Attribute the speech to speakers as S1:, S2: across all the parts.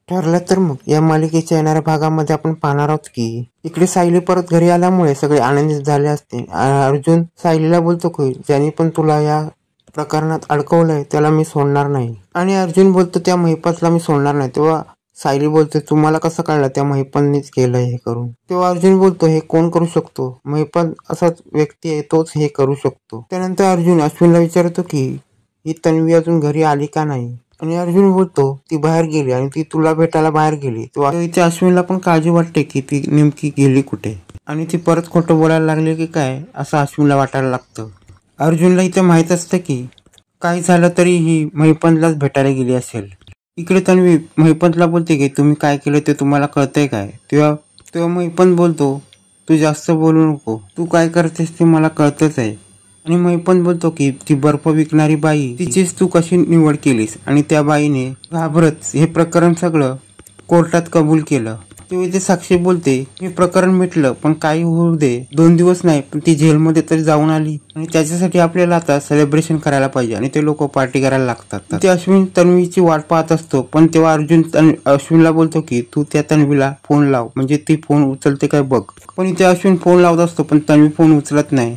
S1: ठरलं तर मग या मालिकेच्या येणाऱ्या भागामध्ये आपण पाहणार आहोत की इकडे सायली परत घरी आल्यामुळे सगळे आनंदित झाले असते. अर्जुन सायलीला बोलतो की ज्याने पण तुला या प्रकरणात अडकवलंय त्याला मी सोडणार नाही. आणि अर्जुन बोलतो त्या महिपालला मी सोडणार नाही. तेव्हा सायली बोलते तुम्हाला कसं कळलं त्या महिपालनेच केलंय हे करून. तेव्हा अर्जुन बोलतो हे कोण करू शकतो, महिपाल असाच व्यक्ती आहे तोच हे करू शकतो. त्यानंतर अर्जुन अश्विनला विचारतो की ही तन्वी अजून घरी आली का नाही. आणि अर्जुन बोलतो ती बाहेर गेली आणि ती तुला भेटायला बाहेर गेली. तेव्हा इथे अश्विनला पण काळजी वाटते की ती नेमकी गेली कुठे आणि ती परत खोटं बोलायला लागली की काय असं अश्विनला वाटायला लागतं. अर्जुनला इथे माहित असतं की काही झालं तरी ही महिपाललाच भेटायला गेली असेल. इकडे तन्वी महिपालला बोलते की तुम्ही काय केलं ते तुम्हाला कळतंय काय. तेव्हा महिपाल बोलतो तू जास्त बोलू नको, तू काय करतेस ते मला कळतच आहे. आणि महिपाल बोलतो की ती बर्फ विकणारी बाई तिचीच तू कशी निवड केलीस. आणि त्या बाईने घाबरत हे प्रकरण सगळं कोर्टात कबूल केलं. तेव्हा ते साक्षी बोलते हे प्रकरण मिटलं पण काही होऊ दे, 2 दिवस नाही पण ती जेलमध्ये तरी जाऊन आली आणि त्याच्यासाठी आपल्याला आता सेलिब्रेशन करायला पाहिजे. आणि ते लोक पार्टी करायला लागतात. ते अश्विन तन्वीची वाट पाहत असतो पण तेव्हा अर्जुन अश्विनला बोलतो की तू त्या तन्वीला फोन लाव म्हणजे ती फोन उचलते काय बघ. पण इथे अश्विन फोन लावत असतो पण तन्वी फोन उचलत नाही.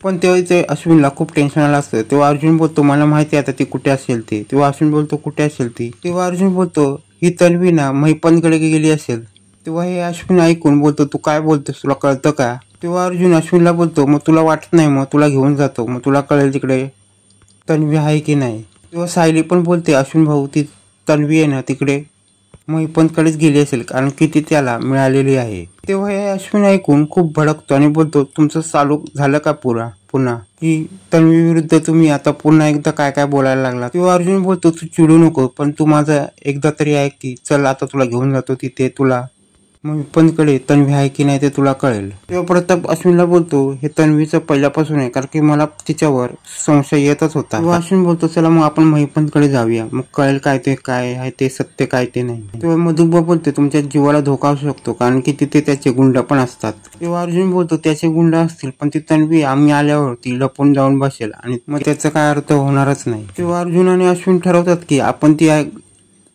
S1: पण तेव्हा इथे अश्विनला खूप टेन्शन आलं असतं. तेव्हा अर्जुन बोलतो मला माहिती आहे आता ती कुठे असेल ते. तेव्हा अश्विन बोलतो कुठे असेल ती. तेव्हा अर्जुन बोलतो ही तन्वी ना महिपालकडे गेली असेल. तेव्हा हे अश्विन ऐकून बोलतो तू काय बोलतोस तुला कळतं का. तेव्हा अर्जुन अश्विनला बोलतो मग तुला वाटत नाही मग तुला घेऊन जातो मग तुला कळेल तिकडे तन्वी आहे की नाही. तेव्हा सायली पण बोलते अश्विन भाऊ ती तन्वी आहे ना तिकडे महिपालकडेच गेली असेल कारण की ती त्याला मिळालेली आहे. तेव्हा हे अश्विन ऐकून खूप भडकतो आणि बोलतो तुमचं चालू झालं का पुन्हा की तन्वी विरुद्ध तुम्ही आता पुन्हा एकदा काय काय बोलायला लागला. तेव्हा अर्जुन बोलतो तू चिडू नको पण तू माझं एकदा तरी ऐक की चल आता तुला घेऊन जातो तिथे तुला महिपालकडे तन्वी आहे की नाही ते तुला कळेल. तेव्हा प्रताप अश्विनला बोलतो हे तन्वीचं पहिल्यापासून आहे कारण की मला तिच्यावर संशय येतच होता. तेव्हा अश्विन बोलतो चला मग आपण महिपालकडे जाऊया मग कळेल काय ते काय आहे ते सत्य काय ते नाही. तेव्हा मधुबा बोलते तुमच्या जीवाला धोका असू शकतो कारण की तिथे त्याचे गुंड पण असतात. तेव्हा अर्जुन बोलतो त्याचे गुंड असतील पण ती तन्वी आम्ही आल्यावर ती लपून जाऊन बसेल आणि मग त्याचा काय अर्थ होणारच नाही. तेव्हा अर्जुन आणि अश्विन ठरवतात की आपण ती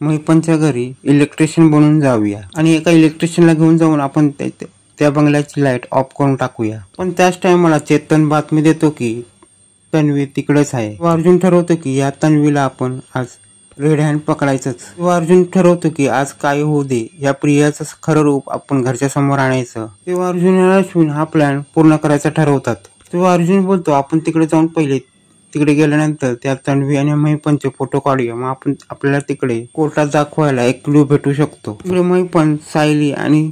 S1: महिपालच्या घरी इलेक्ट्रिशियन बनून जाऊया आणि एका इलेक्ट्रिशियनला घेऊन जाऊन आपण त्या बंगल्याची लाईट ऑफ करून टाकूया. पण त्याच टायमाला चेतन बातमी देतो की तन्वी तिकडेच आहे. अर्जुन ठरवतो की या तन्वीला आपण आज रेड हँड पकडायचंच. तेव्हा अर्जुन ठरवतो की आज काय होऊ दे या प्रियाचं खरं रूप आपण घरच्या समोर आणायचं. तेव्हा अर्जुन आणि अश्विन हा प्लॅन पूर्ण करायचा ठरवतात. तेव्हा अर्जुन बोलतो आपण तिकडे जाऊन पहिले तिकडे गेल्यानंतर त्या तन्वी आणि महिपालचे फोटो काढूया मग आपण आपल्याला तिकडे कोर्टात दाखवायला एक क्लू भेटू शकतो. तिकडे महिपाल सायली आणि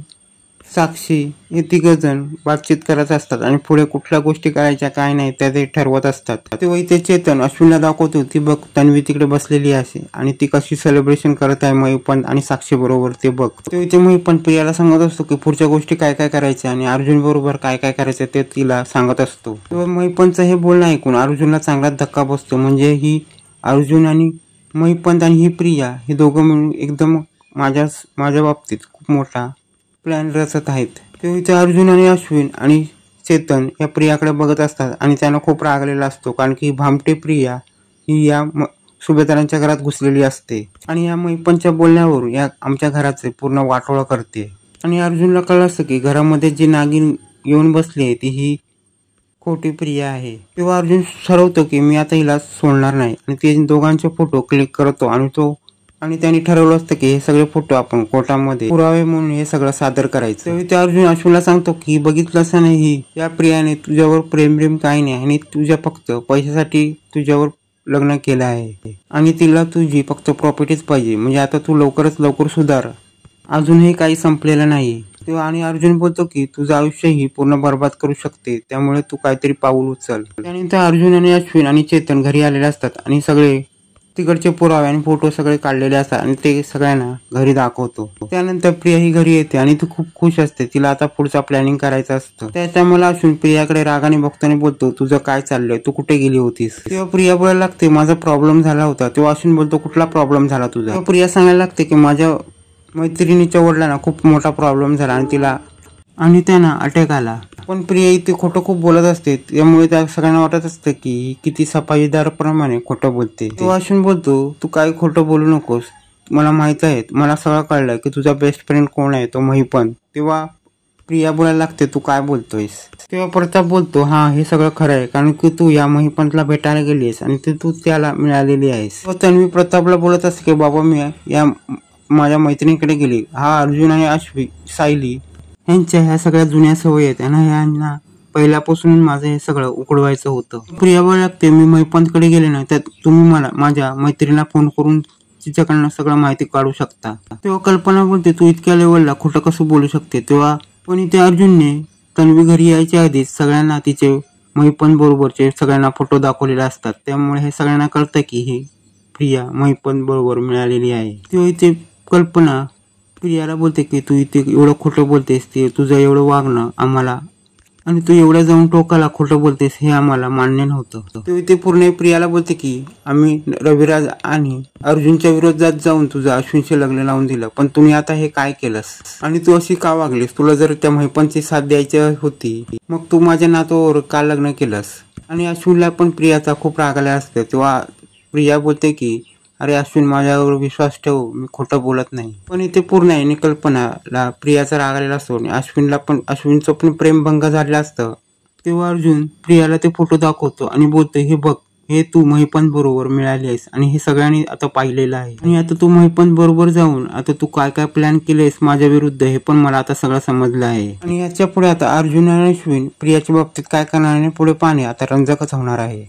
S1: साक्षी हे 3 जण बातचीत करत असतात आणि पुढे कुठल्या गोष्टी करायच्या काय नाही त्या ते ठरवत असतात. तेव्हा इथे चेतन अश्विनला दाखवतो ती बघ तन्वी तिकडे बसलेली आहे आणि ती कशी सेलिब्रेशन करत आहे महिपाल आणि साक्षी बरोबर ते बघ. तेव्हा इथे महिपाल प्रियाला सांगत असतो की पुढच्या गोष्टी काय काय करायच्या आणि अर्जुन बरोबर काय काय करायचं ते तिला सांगत असतो. तेव्हा महिपालचं हे बोलणं ऐकून अर्जुनला चांगलाच धक्का बसतो. म्हणजे ही अर्जुन आणि महिपाल आणि ही प्रिया हे दोघं मिळून एकदम माझ्या बाबतीत खूप मोठा प्लॅन रचत आहेत. तेव्हा इथे अर्जुन आणि अश्विन आणि चेतन या प्रियाकडे बघत असतात आणि त्यांना खूप रागलेला असतो कारण की भामटे प्रिया ही या सुभेदारांच्या घरात घुसलेली असते आणि या महिपालच्या बोलण्यावरून या आमच्या घराचे पूर्ण वाटोळं करते. आणि अर्जुनला कळलं असतं की घरामध्ये जी नागिन येऊन बसली आहे ती ही खोटी प्रिया आहे. तेव्हा अर्जुन ठरवतो की मी आता हिला सोडणार नाही आणि ते दोघांचे फोटो क्लिक करतो आणि त्यांनी ठरवलं असतं की हे सगळे फोटो आपण कोर्टामध्ये पुरावे म्हणून हे सगळं सादर करायचं. तेव्हा ते अर्जुन अश्विनला सांगतो की बघितलंस नाही या प्रियाने तुझ्यावर प्रेम काही नाही आणि तुझ्या फक्त पैशासाठी तुझ्यावर लग्न केलं आहे आणि तिला तुझी फक्त प्रॉपर्टीच पाहिजे. म्हणजे आता तू लवकरच लवकर सुधार, अजूनही काही संपलेलं नाही. तेव्हा आणि अर्जुन बोलतो की तुझं आयुष्यही पूर्ण बर्बाद करू शकते त्यामुळे तू काहीतरी पाऊल उचल. त्यानंतर अर्जुन आणि अश्विन आणि चेतन घरी आलेले असतात आणि सगळे तिकडचे पुरावे आणि फोटो सगळे काढलेले असतात आणि ते सगळ्यांना घरी दाखवतो. त्यानंतर प्रिया ही घरी येते आणि ती खूप खुश असते. तिला आता पुढचा प्लॅनिंग करायचं असतं. त्याच्या मला अश्विन प्रियाकडे रागाने बघताना बोलतो तुझं काय चाललंय, तू कुठे गेली होतीस. तेव्हा प्रिया बोलायला लागते माझा प्रॉब्लेम झाला होता. तेव्हा अश्विन बोलतो कुठला प्रॉब्लेम झाला तुझा. तेव्हा प्रिया सांगायला लागते की माझ्या मैत्रिणीच्या वडिलांना खूप मोठा प्रॉब्लेम झाला आणि त्यांना अटॅक आला. पण प्रिया इथे खोटं खूप बोलत असते त्यामुळे त्या सगळ्यांना वाटत असतं की किती सफाईदार प्रमाणे खोटं बोलते. तेव्हा अश्विन बोलतो तू काही खोटं बोलू नकोस, मला माहित आहे, मला सगळं कळलं की तुझा बेस्ट फ्रेंड कोण आहे, तो महिपन. तेव्हा प्रिया बोलायला लागते, तू काय बोलतोयस? तेव्हा प्रताप बोलतो, हा हे सगळं खरं आहे, कारण की तू या महिपनला भेटायला गेलीस आणि तू त्याला मिळालेली आहेस. तन्वी प्रतापला बोलत असते की बाबा मी या माझ्या मैत्रिणीकडे गेली. हा अर्जुन आणि अश्वी सायली यांच्या ह्या सगळ्या जुन्या सवयी आहेत आणि ह्यांना पहिल्यापासून माझं हे सगळं उकडवायचं होतं. प्रिया बोलायला लागते, मी महिपनकडे गेले नाही तर तुम्ही मला माझ्या मैत्रिणीला फोन करून तिच्याकडनं सगळं माहिती काढू शकता. तेव्हा कल्पना बोलते, तू इतक्या लेवलला खोटं कसं बोलू शकते? तेव्हा पण इथे अर्जुनने तन्वी घरी यायच्या आधीच सगळ्यांना तिचे महिपन बरोबरचे सगळ्यांना फोटो दाखवलेले असतात. त्यामुळे हे सगळ्यांना कळतं की ही प्रिया महिपन बरोबर मिळालेली आहे. तेव्हा इथे कल्पना प्रियाला बोलते की तू इथे एवढं खोटं बोलतेस, ते तुझं एवढं वागणं आम्हाला आणि तू एवढ्या जाऊन टोकाला खोटं बोलतेस हे आम्हाला मान्य नव्हतं. तो इथे पूर्ण प्रियाला बोलते की आम्ही रविराज आणि अर्जुनच्या विरोधात जाऊन तुझं अश्विनशी लग्न लावून दिलं, पण तुम्ही आता हे काय केलंस आणि तू अशी का वागलीस? तुला जर त्या महिपनची साथ द्यायची होती मग तू माझ्या नातवावर का लग्न केलंस? आणि अश्विनला पण प्रियाचा खूप राग आला असतो. तेव्हा प्रिया बोलते की अरे अश्विन, माझ्यावर विश्वास ठेव, मी खोटं बोलत नाही. पण इथे पूर्ण आहे कल्पनाला प्रियाचा राग आलेला असतो आणि अश्विनचं पण प्रेमभंग झालेलं असतं. तेव्हा अर्जुन प्रियाला ते फोटो दाखवतो आणि बोलतो, हे बघ, हे तू महिपन बरोबर मिळाली आहेस आणि हे सगळ्यांनी आता पाहिलेलं आहे आणि आता तू महिपन बरोबर जाऊन आता तू काय काय प्लॅन केलेस माझ्या विरुद्ध हे पण मला आता सगळं समजलं आहे. आणि याच्या पुढे आता अर्जुन आणि अश्विन प्रियाच्या बाबतीत काय करणार आणि पुढे पाहणे आता रंजकच होणार आहे.